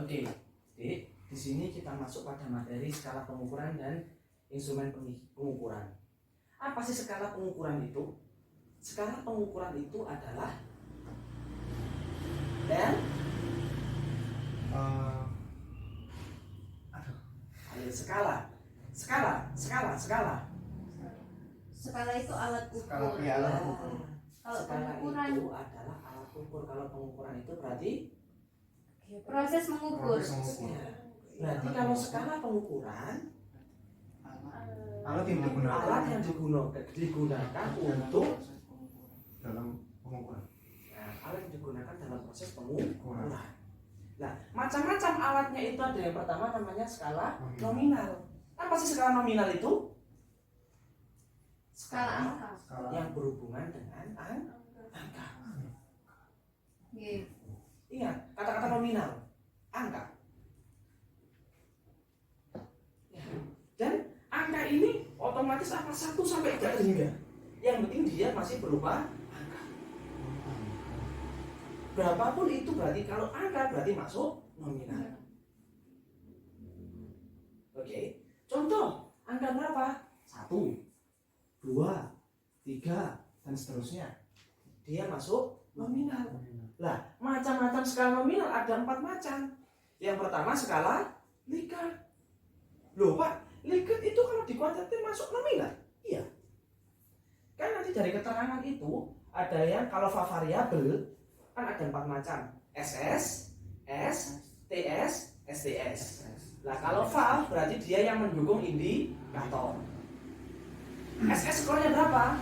Oke, jadi di sini kita masuk pada materi skala pengukuran dan instrumen pengukuran. Apa sih skala pengukuran itu? Skala pengukuran itu adalah dan skala itu alat ukur. Kalau Skala pengukuran itu adalah alat ukur. Kalau pengukuran itu berarti proses mengukur. Ya. Berarti kalau skala pengukuran alat yang digunakan untuk dalam pengukuran. alat yang digunakan dalam proses pengukuran. Nah, macam-macam alatnya itu ada. Yang pertama namanya skala nominal. Apa sih skala nominal itu? Skala angka. Yang berhubungan dengan angka. Ingat, kata-kata nominal, angka. Ya. Dan angka ini otomatis apa 1 sampai 3 hingga. Yang penting dia masih berupa angka. Berapapun itu berarti kalau angka berarti masuk nominal. Oke. Contoh, angka berapa? 1, 2, 3 dan seterusnya. Dia masuk nominal. Lah, macam-macam skala nominal ada 4 macam. Yang pertama skala Likert. Loh Pak, Likert itu kalau dikuadratkan masuk nominal? Iya. Kan nanti dari keterangan itu ada yang kalau variabel kan ada 4 macam. SS, S, TS, STS. Lah kalau val berarti dia yang mendukung indikator. SS skornya berapa?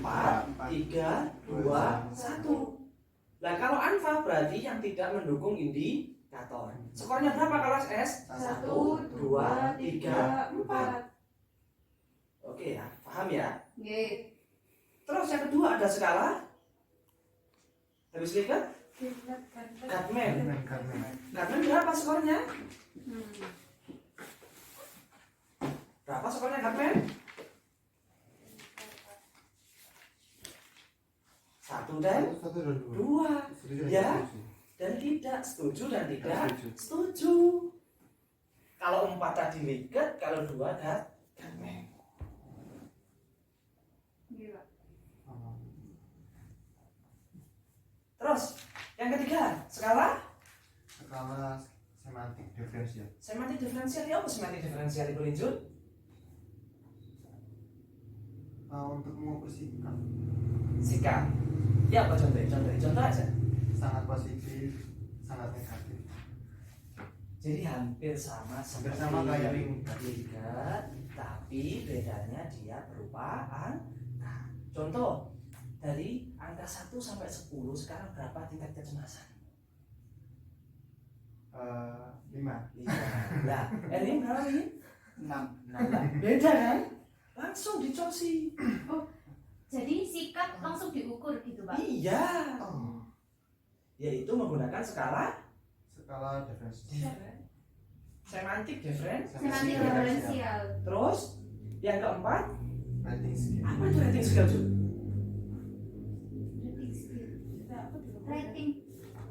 4, 3, 2, 1. Nah kalau alfa berarti yang tidak mendukung indikator. Skornya berapa kalau SS? 1, 2, 3, 4. Oke ya, paham ya? Terus yang kedua ada skala. Habis Likert? Gatman. Gatman berapa skornya? Berapa skornya Gatman? 1 dan 2. Ya, dan tidak setuju dan tidak setuju. Kalau 4 tadi Likert, kalau 2 Gatman. Terus yang ketiga skala semantik diferensial. Semantik diferensial ya apa semantik diferensial itu lanjut? Untuk mengukur Sikap. Ya apa contoh aja. Sangat positif, sangat negatif. Jadi hampir sama kayak Likert, tapi bedanya dia berupa angka. Contoh, dari angka 1 sampai 10 sekarang berapa tingkat kecemasan? 5. Nah, ini berapa ini? 6. Beda kan? Langsung dicosi. Jadi sikat langsung diukur gitu Pak? Iya. Yaitu menggunakan skala diferensial. semantik diferensial. Semantik diferensial. Terus yang keempat Rating scale. apa itu rating scale Jun?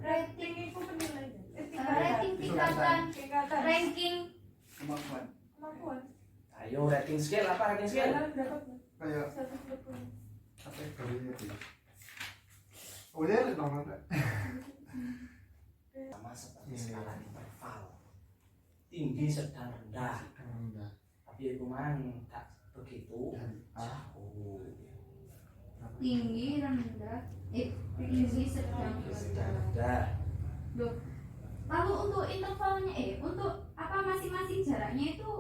Rating itu penilaian. Rating tingkatan, ranking, kemampuan. Ayo rating scale apa rating scale? Kayak 120. kategorinya itu. Oh ya, dong ada. Sama seperti skala interval. Tinggi, sedang, rendah. Tapi itu memang tak begitu jauh. tinggi, rendah, tinggi, sedang, Rendah. Loh, lalu untuk intervalnya, untuk apa masing-masing jaraknya itu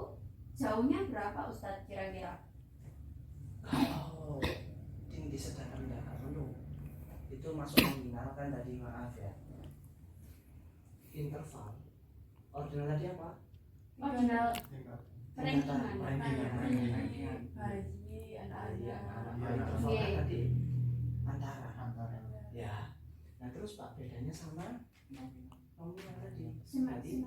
jauhnya berapa Ustadz kira-kira? Kalau tinggi, sedang, rendah itu masuk nominal kan tadi, maaf ya. Interval ordinal tadi apa? Ordinal rankingan. Bayi, anak-anak. Interval Iya. tadi antara. Ya. Nah terus Pak, bedanya sama nominal tadi. Jadi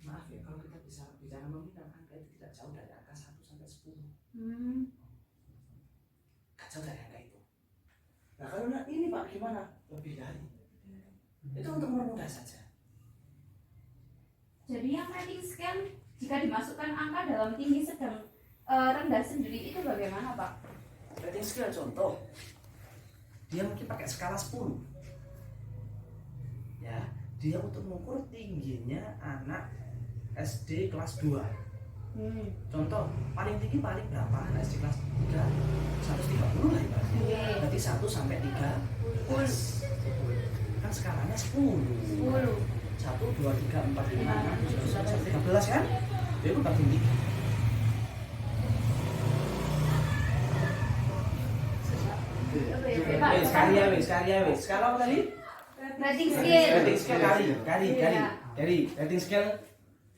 maaf ya, kalau kita bisa bicara nominal, angka itu tidak jauh dari angka 1 sampai 10. Gak jauh dari angka itu. Nah kalau ini Pak gimana? Lebih dari. Itu untuk mempermudah saja. Jadi yang rating scale jika dimasukkan angka dalam tinggi, sedang, rendah sendiri itu bagaimana Pak? Rating scale contoh, dia mungkin pakai skala 10. Ya, dia untuk mengukur tingginya anak SD kelas 2. Contoh, paling tinggi paling berapa anak SD kelas 3? 130 lah ibaratnya. Berarti 1 sampai 3 kan skalanya 10. 1, 2, 3, 4, 5, 6, 7, 8, 13 kan? Dia itu bagi 3. Wes, skala apa tadi? Rating scale. Rating scale rating scale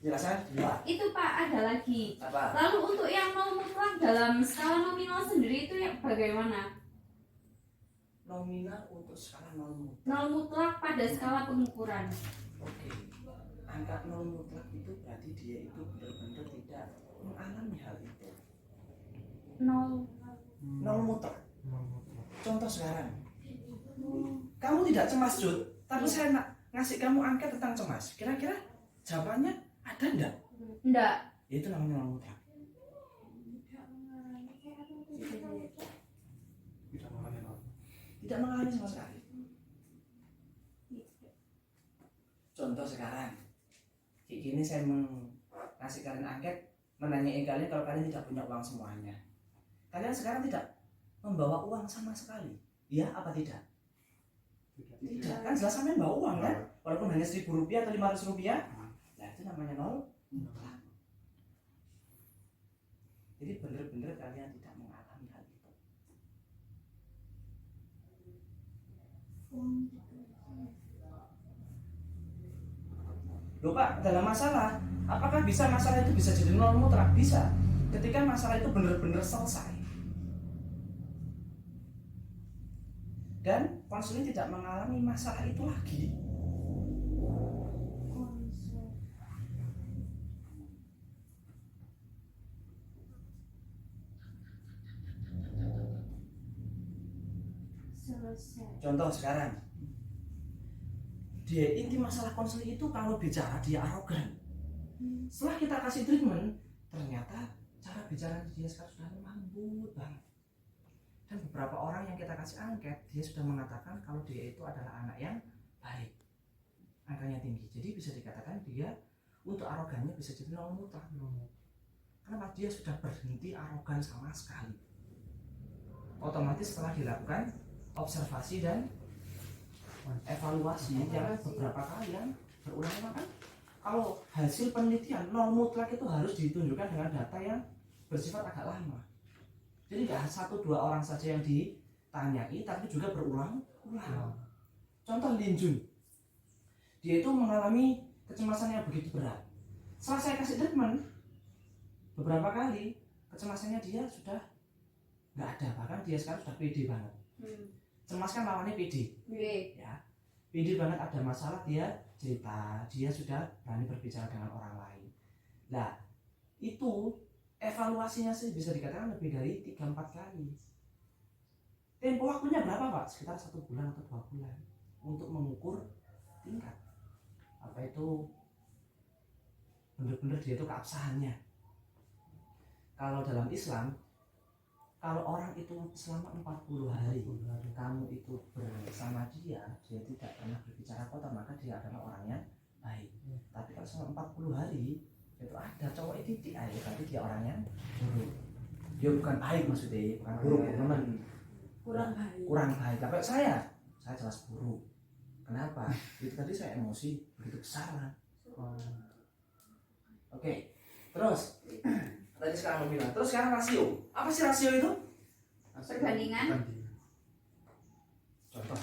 jelasan 2. Itu Pak, ada lagi. Apa? Lalu untuk yang nol mutlak dalam skala nominal sendiri itu yang bagaimana? Nominal untuk skala 0 mutlak. Nol mutlak pada skala pengukuran. Oke. Angka 0 mutlak itu berarti dia itu benar-benar tidak mengalami hal itu. Nol. 0 mutlak. Contoh sekarang. Kamu tidak cemas, Jud, tapi saya nak ngasih kamu angka tentang cemas. Kira-kira jawabannya ada enggak? Enggak. Itu namanya 0 mutlak. Tidak mengalami sama sekali. Contoh sekarang, kayak gini saya ngasih kalian angket, menanyai kalian kalau kalian tidak punya uang semuanya. Kalian sekarang tidak membawa uang sama sekali, iya apa tidak? Tidak, kan jelas kalian bawa uang kan? Walaupun hanya Rp1.000 atau Rp500, nah itu namanya 0 mutlak. Jadi benar-benar kalian tidak mengalami hal itu. Loh Pak, dalam masalah, apakah bisa masalah itu bisa jadi 0 mutlak? Bisa, ketika masalah itu benar-benar selesai dan konselor tidak mengalami masalah itu lagi. Selesai. Contoh sekarang, dia inti masalah konselor itu kalau bicara dia arogan. Setelah kita kasih treatment, ternyata cara bicara dia sekarang sudah lembut banget. Dan beberapa orang yang kita kasih angket, dia sudah mengatakan kalau dia itu adalah anak yang baik, angkanya tinggi. Jadi bisa dikatakan dia untuk arogannya bisa jadi 0 mutlak. Kenapa? Dia sudah berhenti arogan sama sekali. Otomatis setelah dilakukan observasi dan evaluasi yang beberapa kali yang berulang-ulang kan. Kalau hasil penelitian 0 mutlak itu harus ditunjukkan dengan data yang bersifat agak lama. Jadi tidak 1-2 orang saja yang ditanyai, tapi juga berulang-ulang. Contoh Lin Jun, dia itu mengalami kecemasan yang begitu berat. Setelah saya kasih treatment beberapa kali, kecemasannya dia sudah nggak ada, bahkan dia sekarang sudah pede banget. Cemas kan lawannya pede, ya. Pede banget, ada masalah dia cerita, dia sudah berani berbicara dengan orang lain. Nah, itu evaluasinya sih bisa dikatakan lebih dari 3-4 kali. Tempo waktunya berapa Pak? Sekitar 1 bulan atau 2 bulan untuk mengukur tingkat apa itu benar-benar dia itu keabsahannya. Kalau dalam Islam, kalau orang itu selama 40 hari kamu itu bersama dia tidak pernah berbicara kotor, maka dia adalah orang yang baik. Tapi kalau selama 40 hari itu ada cowok titik aja, tapi dia orangnya buruk. Dia bukan baik maksudnya, bukan buruk, teman. Kurang baik. Tapi saya jelas buruk. Kenapa? Itu tadi saya emosi begitu besar. Oke. Terus tadi sekarang nominal. Terus sekarang rasio. Apa sih rasio itu? Perbandingan. Contoh.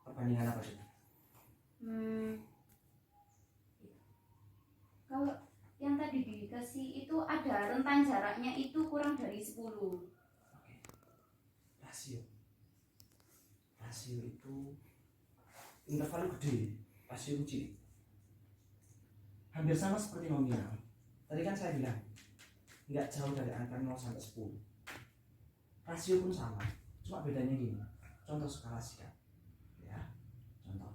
Perbandingan apa sih? Kalau yang tadi dikasih itu ada rentang jaraknya itu kurang dari 10. Oke. Rasio itu interval gede, rasio kecil. Hampir sama seperti nominal. Tadi kan saya bilang nggak jauh dari angka 0 sampai 10. Rasio pun sama, cuma bedanya gini. Contoh skala sikap, ya. Contoh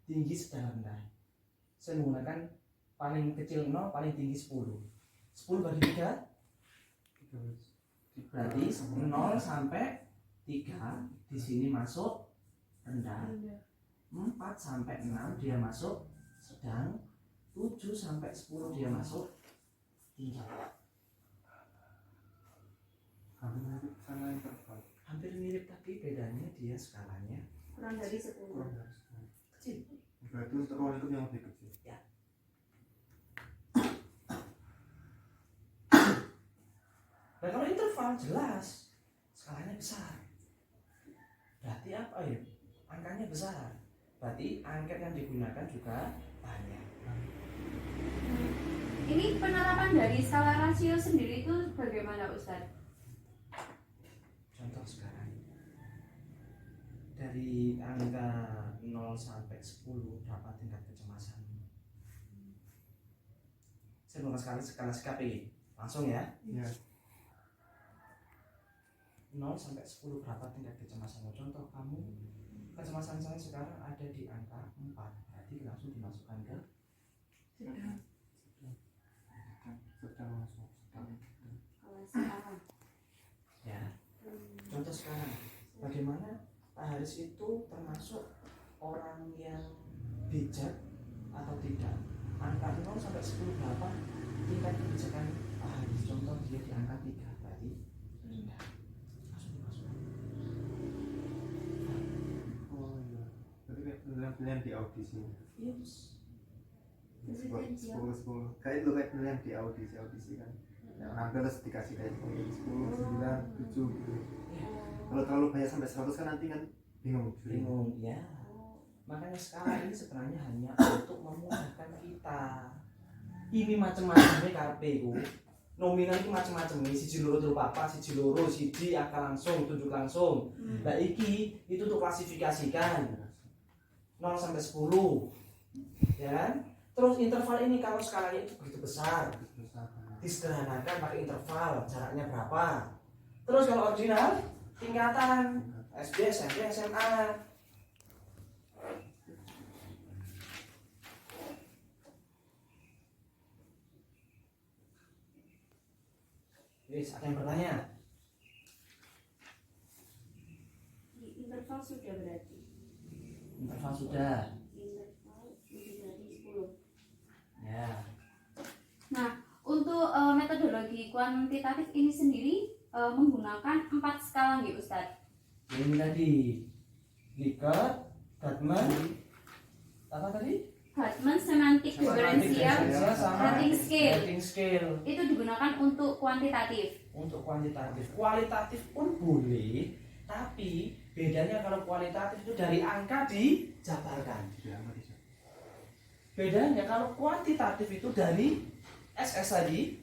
tinggi sedang rendah. saya menggunakan paling kecil 0, paling tinggi 10. 10 bagi 3 berarti 0 sampai 3 di sini masuk rendah, 4 sampai 6 dia masuk sedang, 7 sampai 10 dia masuk tinggi. hampir mirip sama interval. Hampir mirip tapi bedanya dia skalanya kurang dari 10. Kurang dari 10. kecil. Berarti untuk ruang lingkup yang lebih kecil. Nah kalau interval jelas skalanya besar. Berarti apa ya? Angkanya besar. Berarti angket yang digunakan juga banyak. Ini penerapan dari skala rasio sendiri itu bagaimana Ustadz? Contoh sekarang dari angka 0 sampai 10 berapa tingkat kecemasan? Saya mau skala SKP langsung ya. Iya. 0 sampai 10 berapa tingkat kecemasan? Contoh kamu kecemasan saya sekarang ada di angka 4, berarti langsung dimasukkan ke Sedang masuk. Kelas A. ya. Contoh sekarang bagaimana Pak Haris itu termasuk orang yang bijak atau tidak? Angka 0 sampai 10 berapa tingkat kebijakan Pak Haris? Contoh dia di angka 3 berarti rendah. Langsung dimasukkan. Oh iya. Berarti kayak pilihan di audisi. Yes. 10 kayak itu kayak pilihan di audisi kan. Yang nampil terus dikasih kayak 10, 9, 7 gitu. Kalau terlalu banyak sampai 100 kan nanti kan bingung. Bingung ya. Makanya skala ini sebenarnya hanya untuk memudahkan kita. Ini macam-macamnya karpeku. Nominal itu macam-macam nih, siji loro telu papat, siji loro, siji angka langsung, tunjuk langsung. Nah iki itu untuk klasifikasikan 0 sampai 10. Ya kan? Terus interval ini kalau skalanya itu begitu besar, disederhanakan pakai interval, jaraknya berapa. Terus kalau ordinal tingkatan SD, SMP, SMA. Wis, ada yang bertanya? Interval sudah berarti. Interval sudah. Interval lebih dari 10. Ya. Nah, untuk metodologi kuantitatif ini sendiri menggunakan 4 skala nggih Ustadz? Ini tadi Likert, Gatman, apa tadi? Gatman, semantik diferensial, sama rating scale. rating scale. Itu digunakan untuk kuantitatif. Untuk kuantitatif, kualitatif pun boleh, tapi bedanya kalau kualitatif itu dari angka dijabarkan. Bedanya kalau kuantitatif itu dari SS tadi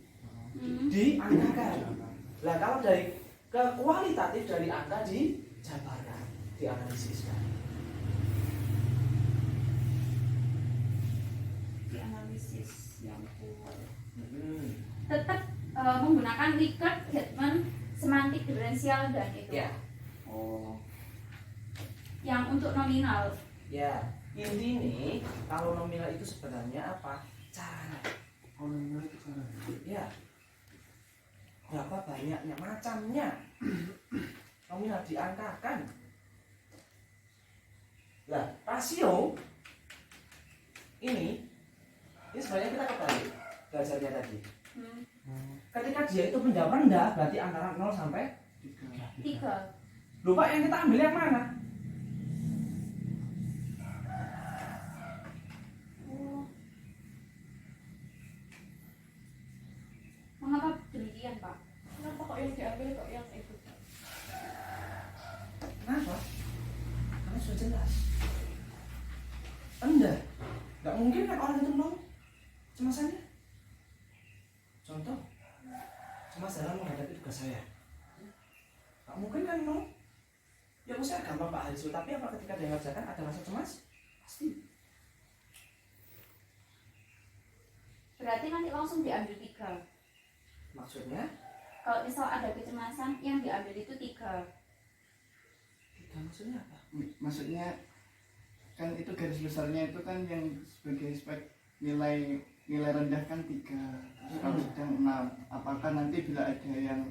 diangkakan. Nah kalau dari ke kualitatif dari angka dijabarkan, dianalisiskan. Dianalisis yang kuat. Tetap menggunakan Likert, Gatman, semantik diferensial dan itu. Ya. Oh. Yang untuk nominal. Ya, intinya kalau nominal itu sebenarnya apa? Caranya. Oh nominal itu cara. Ya. Berapa banyaknya macamnya? Nominal diangkakan. Nah, rasio ini sebenarnya kita kebalik belajarnya tadi. Ketika dia itu menjawab rendah, berarti antara 0 sampai 3. lupa yang kita ambil yang mana? Oh. Mengapa demikian, Pak? Kenapa kok yang diambil kok yang itu? Kenapa? Karena sudah jelas. Rendah. Gak mungkin kan orang itu mau cemasannya. Contoh, cemas dalam menghadapi tugas saya. Gak mungkin kan mau. Ya maksudnya gampang Pak Haris, tapi apa ketika dia ngerjakan ada rasa cemas? Pasti. Berarti nanti langsung diambil 3. Maksudnya? Kalau misal ada kecemasan yang diambil itu 3. 3 maksudnya apa? Maksudnya kan itu garis besarnya itu kan yang sebagai spek nilai rendah kan 3, kalau sedang 6. Apakah nanti bila ada yang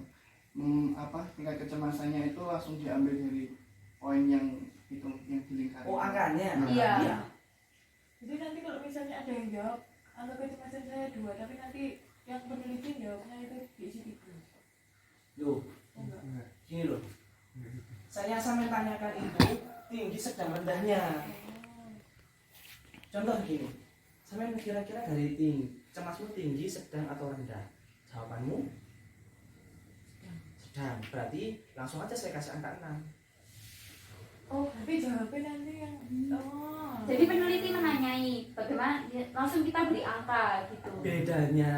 tingkat kecemasannya itu langsung diambil dari poin yang itu yang di lingkaran? Oh, angkanya. Iya. Jadi nanti kalau misalnya ada yang jawab angka kecemasan saya 2, tapi nanti yang peneliti jawabnya itu diisi 3. Loh, Enggak. gini loh. Saya sampai tanyakan itu tinggi sedang rendahnya. Contoh gini, sampai kira-kira dari cemasmu tinggi, sedang atau rendah? Jawabanmu sedang. Berarti langsung aja saya kasih angka 6. Oh, tapi jawabnya nanti yang Jadi peneliti menanyai bagaimana langsung kita beri angka gitu. Bedanya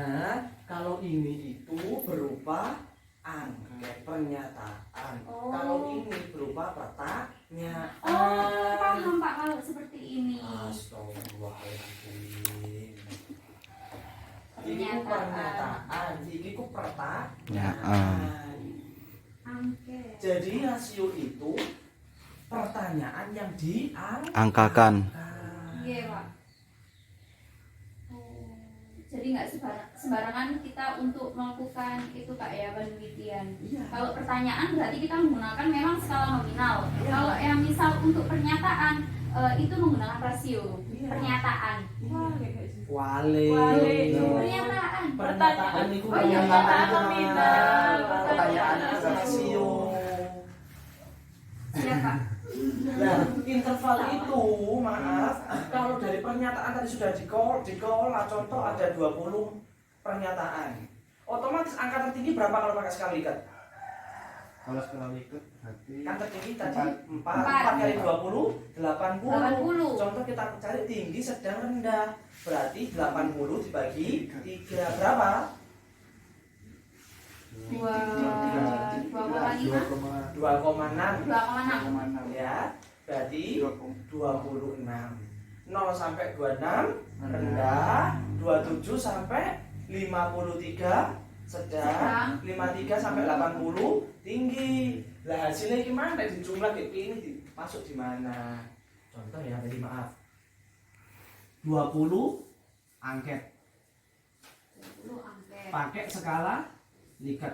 kalau ini itu berupa angka pernyataan. Oh. Kalau ini berupa pertanyaan. Oh, paham Pak kalau seperti ini. Astagfirullahaladzim. Ini ku pernyataan, ini ku pertanyaan. Angke. Jadi rasio itu pertanyaan yang Angkakan. Iya Pak. Oh, jadi nggak sembarangan kita untuk melakukan itu Pak ya, penelitian. Iya. Kalau pertanyaan berarti kita menggunakan memang skala nominal. Iya. Kalau yang misal untuk pernyataan itu menggunakan rasio. Iya. Pernyataan. wah kayak gitu. Wale. Pernyataan. Pernyataan itu Oh iya, pernyataan nominal. Pertanyaan rasio. Siapa? Nah, interval itu, maaf, kalau dari pernyataan tadi sudah dikelola, contoh ada 20 pernyataan. Otomatis angka tertinggi berapa kalau pakai skala liket? Kalau skala liket berarti Kan tertinggi tadi 4 Empat. kali 20, 80. 80. Contoh kita cari tinggi, sedang, rendah. Berarti 80 dibagi 3 berapa? 2,5. 2,6. 2,6. Ya, berarti 26. 0 sampai 26 rendah, 27 sampai 53 sedang, 53 sampai 80 tinggi. Lah hasilnya gimana? Di jumlah kayak ini masuk di mana? Contoh ya tadi maaf. 20 angket 20 angke. pakai skala liket.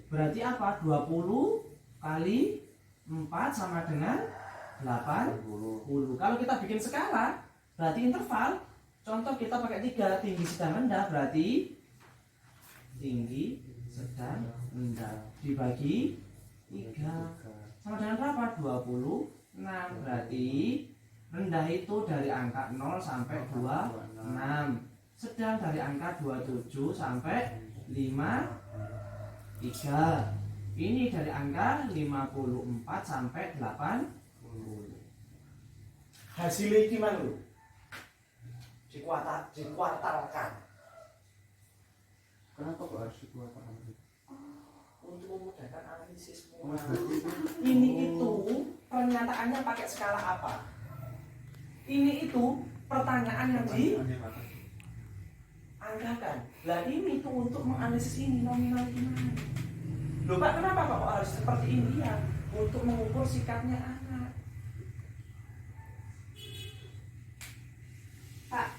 Berarti apa? 20 kali 4 sama dengan 80. Kalau kita bikin skala, berarti interval. Contoh kita pakai 3, tinggi sedang rendah, berarti tinggi sedang rendah dibagi 3 sama dengan berapa? 26. Berarti rendah itu dari angka 0 sampai 26. Sedang dari angka 27 sampai 53. Ini dari angka 54 sampai 80. Hasilnya gimana lu? Dikuartalkan. Kenapa kok harus dikuartalkan? Untuk memudahkan analisis Oh, berarti itu ini itu pernyataannya pakai skala apa? Ini itu pertanyaan yang dianggakan. Lah ini tuh untuk menganalisis ini nominal gimana? Loh Pak, kenapa Pak kok harus seperti ini ya? Untuk mengukur sikapnya anak. Pak,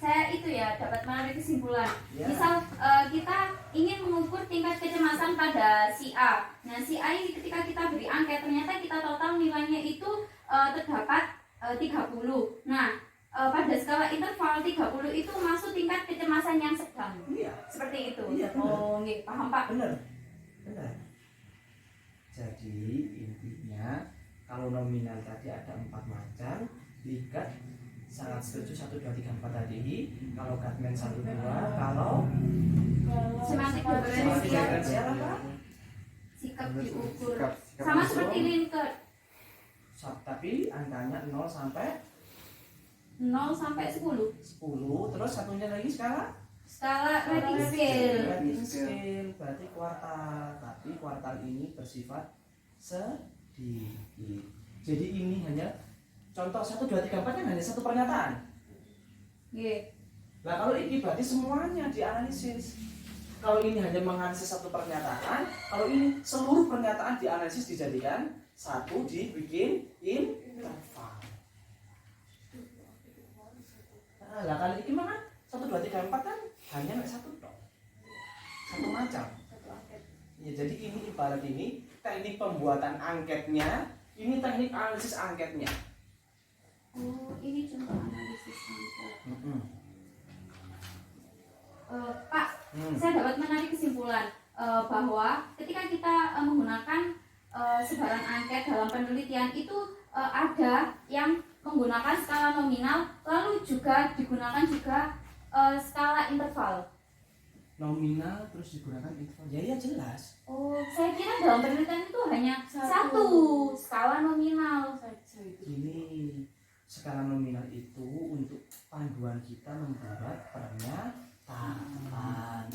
saya itu ya dapat menarik kesimpulan. Ya. Misal kita ingin mengukur tingkat kecemasan pada si A. Nah, si A ini ketika kita beri angka, ternyata kita total nilainya itu terdapat 30. Nah, pada skala interval 30 itu masuk tingkat kecemasan yang sedang. Iya, Seperti itu. Iya, benar. Oh, nggih, paham Pak. benar. Jadi intinya kalau nominal tadi ada 4 macam, liket sangat setuju 1, 2, 3, 4 tadi. Kalau Gatman 1, 2, kalau Semantik semantik diferensial, diferensial apa? sikap diukur. sikap Sama masuk. seperti Linkert, Tapi angkanya 0 sampai 0 sampai 10. 10. Terus satunya lagi skala Skala rating scale. rating scale, berarti kuartal. Tapi kuartal ini bersifat sedikit. Jadi ini hanya contoh 1, 2, 3, 4 kan hanya satu pernyataan. Nggih. Nah kalau ini berarti semuanya dianalisis. Kalau ini hanya menganalisis satu pernyataan, kalau ini seluruh pernyataan dianalisis dijadikan satu, dibikin interval. Nah, Lah kali ini mah kan 1 2 3 4 kan hanya mek satu tok. Satu macam. Satu angket. Ya jadi ini ibarat ini teknik pembuatan angketnya, ini teknik analisis angketnya. Oh, ini contoh analisis angket. Pak, saya dapat menarik kesimpulan bahwa ketika kita menggunakan sebaran angket dalam penelitian itu ada yang menggunakan skala nominal, lalu juga digunakan juga skala interval. Nominal terus digunakan interval. Ya jelas. Oh, saya kira dalam penelitian itu hanya satu skala nominal. Saja itu. Ini skala nominal itu untuk panduan kita membuat pernyataan.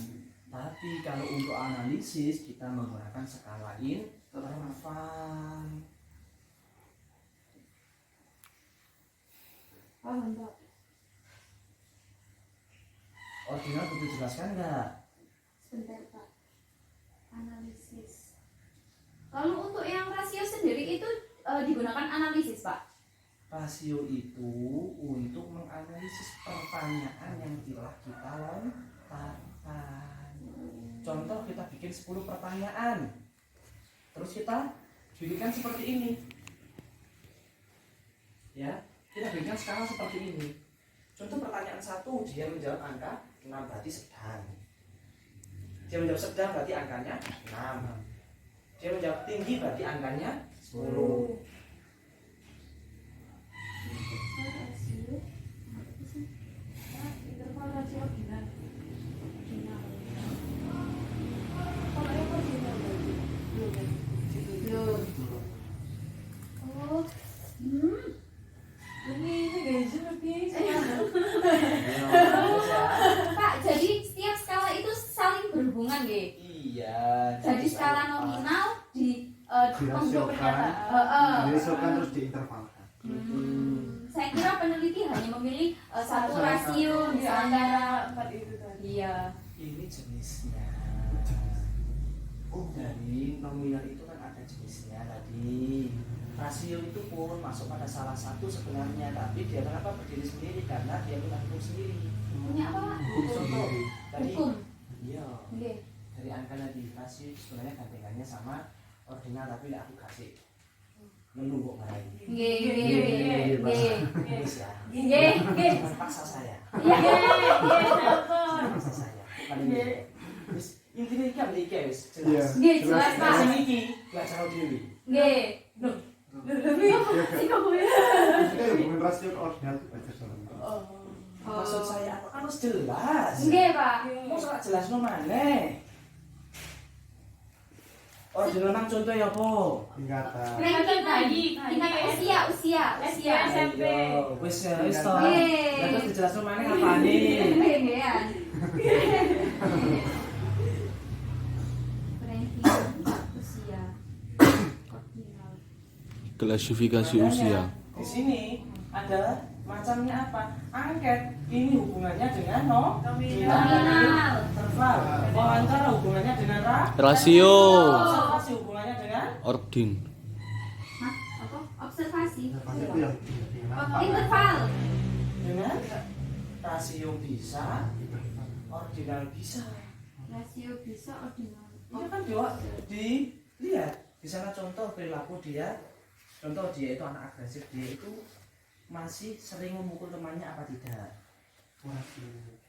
Tapi kalau untuk analisis kita menggunakan skala interval. Paham, Pak? Ordinal butuh dijelaskan nggak? Sebentar, Pak. Analisis. Lalu untuk yang rasio sendiri itu digunakan analisis, Pak? Rasio itu untuk menganalisis pertanyaan yang telah kita lontarkan. Contoh kita bikin 10 pertanyaan. Terus kita bikinkan seperti ini. Ya, kita bikinkan skala seperti ini. Contoh pertanyaan 1, dia menjawab angka 6 berarti sedang. Dia menjawab sedang berarti angkanya 6. Dia menjawab tinggi berarti angkanya 10. Rasio. Interval rasio ordinal. Ordinal. Kalau yang ordinal berarti belum kan? Belum. Oh. Ini guys, seperti Pak, jadi setiap skala itu saling berhubungan, nggih? Iya. Jadi skala nominal di dirasiokan, dirasiokan terus diintervalkan. Saya kira peneliti hanya memilih satu rasio di misalnya. antara 4 itu tadi. Iya. Ini jenisnya. Dari nominal itu kan ada jenisnya tadi. Rasio itu pun masuk pada salah satu sebenarnya, tapi dia kenapa berdiri sendiri karena dia punya hukum sendiri. Punya apa, Pak? Contoh tadi. Hukum. Iya. Nggih. Dari angka tadi rasio sebenarnya gantengannya sama ordinal, tapi aku kasih menunggu marai. Nggih, nggih, nggih. Terus ya. Nggih, nggih. Jangan paksa saya. Iya. Jangan paksa saya. Bukan ini. Terus intinya iki ambek iki wis jelas. Nggih, jelas, Pak. Sing iki gak cara dewi. Nggih. Lebih sih kamu ya. Kita hubungan rasio ke ordinal itu baca soalnya. Oh. Maksud saya apa kan harus jelas. Nggih, Pak. Mau salah jelas no maneh. Ordinal nang contoh ya apa? Tingkatan. Ranking tadi, tingkat usia. SMP. Ayo, wis to. Nggih. Lah terus dijelasno maneh apane? Nggih, nggih. Ranking usia. Ordinal. Klasifikasi usia. Di sini ada macamnya apa? Angket. Ini hubungannya dengan Nominal. interval. Wawancara hubungannya dengan Rasio. observasi hubungannya dengan Ordin. Hah? Apa? Observasi. Interval itu yang apa? Interval. dengan rasio bisa, ordinal bisa. Rasio bisa ordinal. Itu kan dilihat di sana contoh perilaku dia. Contoh dia itu anak agresif, dia itu masih sering memukul temannya apa tidak? Ordinal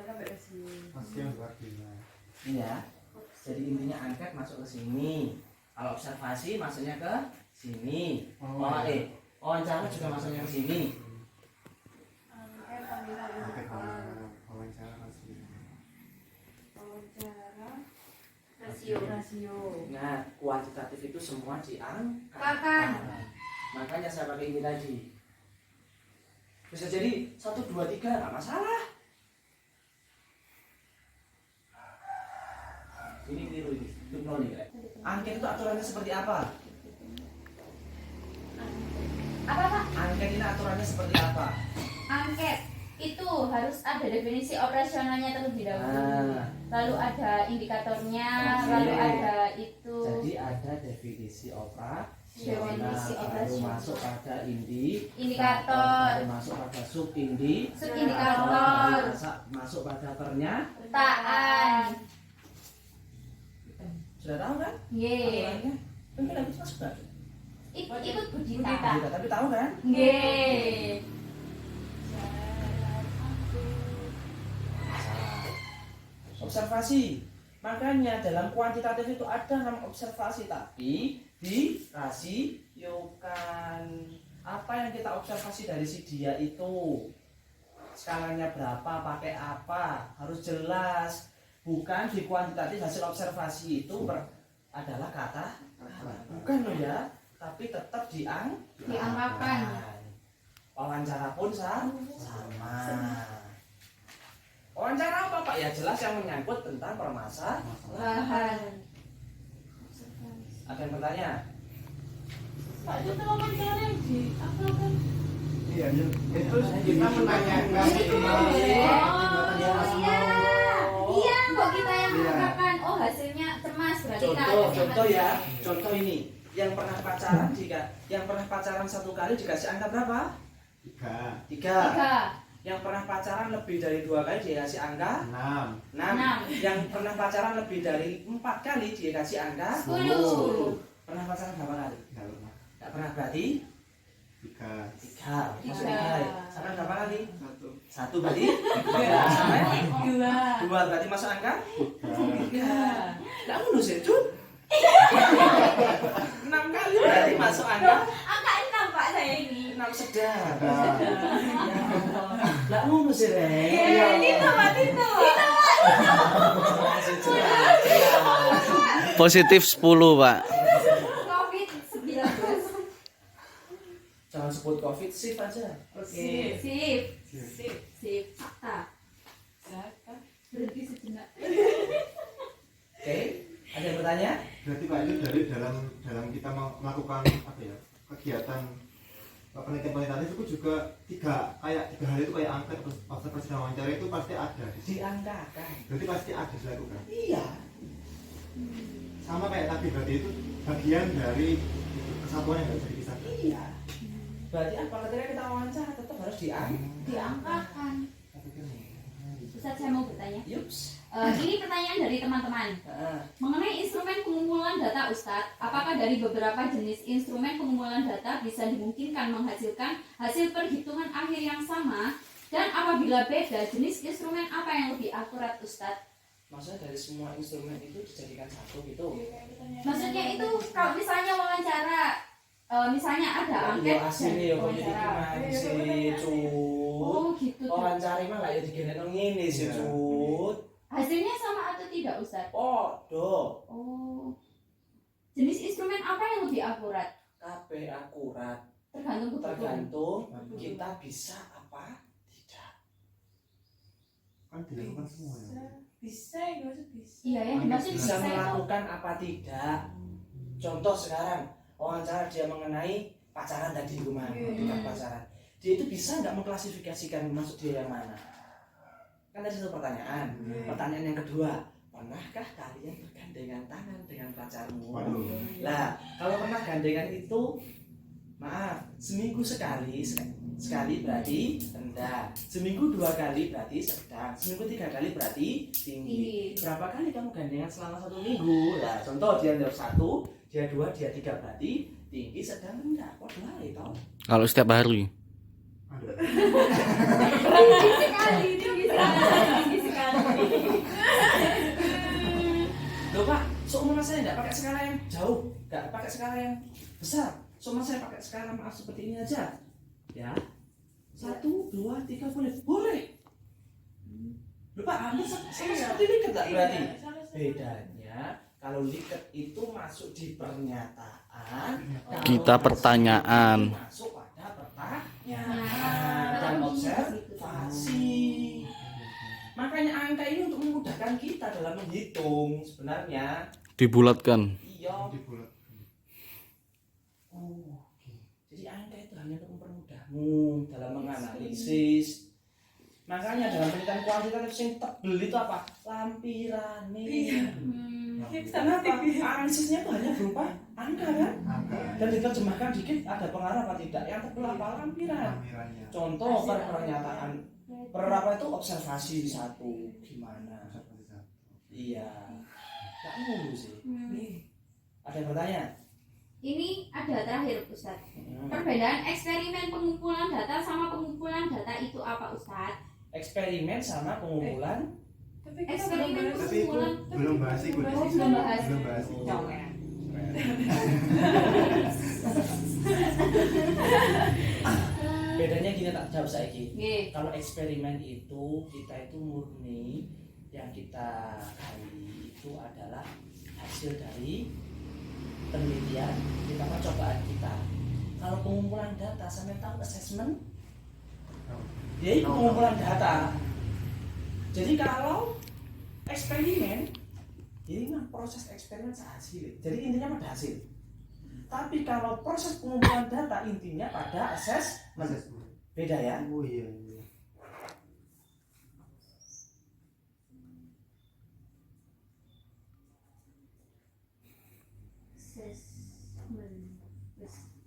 kan bersih. Rasio yang ordinal. Iya. Jadi intinya angket masuk ke sini. Kalau observasi masuknya ke sini. Wawancara juga masuknya ke sini. Angket nominal Angket interval. wawancara rasio. Wawancara Rasio. rasio. Nah, kuantitatif itu semua diangkat. Angkat. Makanya saya pakai ini tadi. Bisa jadi 1, 2, 3 nggak masalah. Ini keliru ini. Itu nol nih, Rek. Angket itu aturannya seperti apa? Apa, Pak? Angket ini aturannya seperti apa? Angket itu harus ada definisi operasionalnya terlebih dahulu. Nah, Lalu ada indikatornya, Oke. lalu ada itu. jadi ada definisi operasional. Definisi baru operasi. masuk pada Indikator. baru masuk pada Subindikator. masuk pada pernyataan. Taan. Sudah tahu kan? Nggih. Aturannya? Mungkin habis masuk kan? Ikut budita. Tapi tahu kan? Nggih. Observasi. Makanya dalam kuantitatif itu ada nama observasi, tapi dirasiyokan. Apa yang kita observasi dari si dia itu? Skalanya berapa, pakai apa? Harus jelas. Bukan di kuantitatif hasil observasi itu adalah kata. Bukan loh ya, tapi tetap Diangkakan. Wawancara pun sama. Wawancara apa Pak? Ya jelas yang menyangkut tentang permasalahan. Bahan. Ada yang bertanya? Pak itu wawancara yang di uploadkan. Iya, itu kita menanyakan Oh iya. Oh. Iya, kok kita yang Iya. mengatakan oh hasilnya cemas berarti kita ada Contoh cemas. ya, contoh ini. Yang pernah pacaran satu kali dikasih angka berapa? 3, 3. Yang pernah pacaran lebih dari 2 kali dikasih angka 6, 6. Yang pernah pacaran lebih dari 4 kali dikasih angka 10. Pernah pacaran berapa kali? 3, Nggak pernah berarti 3, 3. Masuk 3 Tiga. kali. Sampai berapa kali? 1. 1 berarti 3. Sampai 2. 2 berarti masuk angka 3. Nggak ngono sih, Cun. 6 kali berarti masuk angka Angka 6 Pak saya ini. 6 sedang. Nggak ngono sih, Reng. Itu Pak itu. Positif 10, Pak. COVID-19. Jangan sebut COVID, sip aja. Oke. Sip. Sip. Sip. Fakta. Zakat. Berhenti sejenak. Oke. Ada yang bertanya? berarti Pak itu dari dalam kita melakukan apa ya, kegiatan penelitian kualitatif itu juga tiga hal itu kayak angket, observasi dan wawancara itu pasti ada. Diangkakan. Berarti pasti ada dilakukan. Iya. Sama kayak tadi, berarti itu bagian dari kesatuan yang nggak bisa dipisahkan. Iya. Berarti apa ketika kita wawancara tetap harus Diangkakan. Ustaz saya mau bertanya. Yups. Ini pertanyaan dari teman-teman. Mengenai instrumen pengumpulan data Ustadz, apakah dari beberapa jenis instrumen pengumpulan data bisa dimungkinkan menghasilkan hasil perhitungan akhir yang sama? Dan apabila beda, jenis instrumen apa yang lebih akurat Ustadz? Maksudnya dari semua instrumen itu dijadikan satu gitu. Maksudnya itu kalau misalnya wawancara, misalnya ada angket Ya aslinya ya kok jadi wawancara. gimana sih, Cut. Oh gitu. Wawancara mah lah ya digenek ngene sih, Iya. Cut. Hasilnya sama atau tidak Ustadz? Podo. Oh. Jenis instrumen apa yang lebih akurat? Kabeh akurat. Tergantung kebutuhan. Tergantung kita bisa apa tidak. Kan dilakukan semua ya. Bisa ya, maksud bisa. Iya ya, dimaksud Bisa bisa itu. melakukan apa tidak. Contoh sekarang wawancara dia mengenai pacaran tadi gimana, tentang pacaran. Dia itu bisa nggak mengklasifikasikan masuk dia yang mana? Kan tadi satu pertanyaan. Pertanyaan yang kedua, pernahkah kalian bergandengan tangan dengan pacarmu? Waduh. Lah, kalau pernah gandengan itu, maaf, seminggu sekali berarti rendah, seminggu 2 kali berarti sedang, seminggu 3 kali berarti tinggi. Berapa kali kamu gandengan selama 1 minggu? Lah, contoh dia jawab 1, dia 2, dia 3 berarti tinggi, sedang, rendah. Kok 2 itu? Kalau setiap hari. Tinggi sekali, tinggi sekali. Loh Pak, seumur saya nggak pakai skala yang jauh, nggak pakai skala yang besar. Seumur saya pakai skala maaf seperti ini aja. Ya, 1, 2, 3 boleh, boleh. Loh Pak, Anda sama seperti liket nggak berarti? Bedanya, kalau liket itu masuk di pernyataan, kalau Kita pertanyaan. itu masuk pada pertanyaan dan observasi. Makanya angka ini untuk memudahkan kita dalam menghitung sebenarnya. Dibulatkan. Iya. Dibulat. Jadi angka itu hanya untuk mempermudahmu dalam menganalisis. Makanya dalam penelitian kuantitatif yang tebel itu apa? Lampiran nih. Kenapa? Analisisnya itu hanya berupa angka kan? Angka. Dan diterjemahkan dikit ada pengarah apa tidak? Yang tebel apa lampiran? Lampirannya. Contoh pernyataan apa itu observasi satu gimana? Iya. Tak mulu sih. Ada yang bertanya? Ini ada terakhir Ustaz. Perbedaan eksperimen pengumpulan data sama pengumpulan data itu apa Ustaz? Eksperimen sama pengumpulan. Tapi kita Eksperimen belum bahas. Tapi itu belum bahas itu. Belum belum bahas. Belum bahas. Bedanya gini tak jawab saya Ki. Nggih. Kalau eksperimen itu kita itu murni yang kita gali itu adalah hasil dari penelitian kita percobaan kita. Kalau pengumpulan data sampai tahu assessment, ya itu pengumpulan data. Jadi kalau eksperimen, ini mah proses eksperimen hasil. Jadi intinya pada hasil. Tapi kalau proses pengumpulan data intinya pada assessment. Beda ya? Oh iya.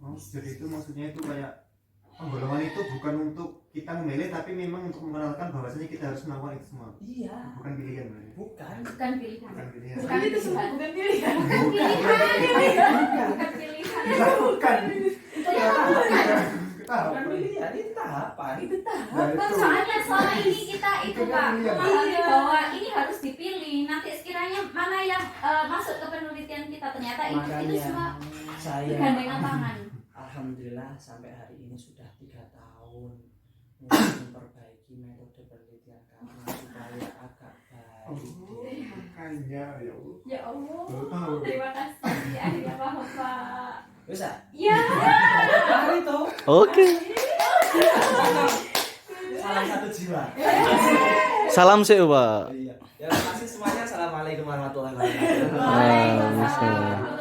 Oh, jadi itu maksudnya itu kayak penggolongan itu bukan untuk kita memilih tapi memang untuk mengenalkan bahwasanya kita harus melakukan itu semua. Iya. Bukan pilihan, Mbak. Bukan. Bukan pilihan. Bukan pilihan. Bukan Itu pilihan. semua bukan pilihan. Bukan pilihan. Bukan pilihan. Bukan. Itu tahapan. Kita Bukan pilihan, itu tahapan. Itu tahapan. Nah, itu. Soalnya selama ini kita itu Itu kan Pak pilihan. memahami Iya. bahwa ini harus dipilih. Nanti sekiranya mana yang masuk ke penelitian kita ternyata itu Makanya semua saya bergandengan tangan. alhamdulillah sampai hari ini sudah 3 tahun memperbaiki metode penelitian kami supaya agak baik. Makanya ya Allah. Ya Allah. Baru tahu. Terima kasih. Akhirnya paham Pak. Bisa? Ya. Hari itu Oke. salam satu jiwa. Salam sih, Pak. Iya. Ya, terima kasih semuanya. Assalamualaikum warahmatullahi wabarakatuh. Waalaikumsalam.